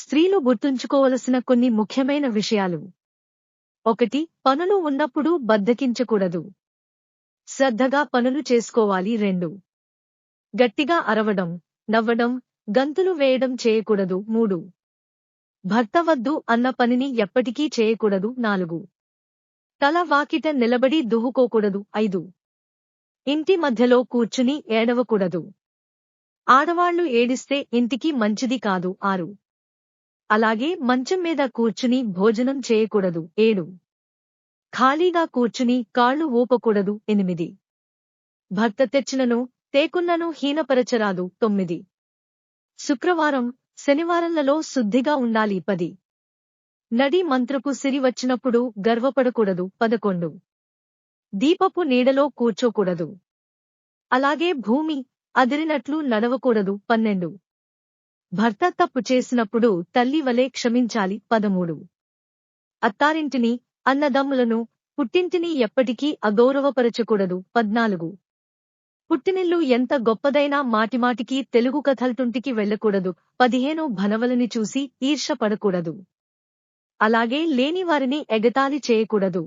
స్త్రీలు గుర్తుంచుకోవలసిన కొన్ని ముఖ్యమైన విషయాలు. 1. పనులు ఉన్నప్పుడు బద్ధకించకూడదు. శ్రద్ధగా పనులు చేసుకోవాలి. 2. గట్టిగా అరవడం, నవ్వడం, గంతులు వేయడం చేయకూడదు. 3. భర్త వద్దు అన్న పనిని ఎప్పటికీ చేయకూడదు. 4. తల వాకిట నిలబడి దువ్వుకోకూడదు. 5. ఇంటి మధ్యలో కూర్చుని ఏడవకూడదు. ఆడవాళ్లు ఏడిస్తే ఇంటికి మంచిది కాదు. 6. అలాగే మంచం మీద కూర్చుని భోజనం చేయకూడదు. 7. ఖాళీగా కూర్చుని కాళ్లు ఊపకూడదు. 8. భర్త తెచ్చినను తేకున్నను హీనపరచరాదు. 9. శుక్రవారం, శనివారంలలో శుద్ధిగా ఉండాలి. 10. నడి మంత్రపు సిరి వచ్చినప్పుడు గర్వపడకూడదు. 11. దీపపు నీడలో కూర్చోకూడదు. అలాగే భూమి అదిరినట్లు నడవకూడదు. 12. భర్త తప్పు చేసినప్పుడు తల్లి వలె క్షమించాలి. 13. అత్తారింటిని, అన్నదమ్ములను, పుట్టింటిని ఎప్పటికీ అగౌరవపరచకూడదు. 14. పుట్టినిల్లు ఎంత గొప్పదైనా మాటిమాటికి తెలుగు కథల్టుంటికి వెళ్లకూడదు. 15. భనవలని చూసి ఈర్ష్య పడకూడదు. అలాగే లేనివారిని ఎగతాళి చేయకూడదు.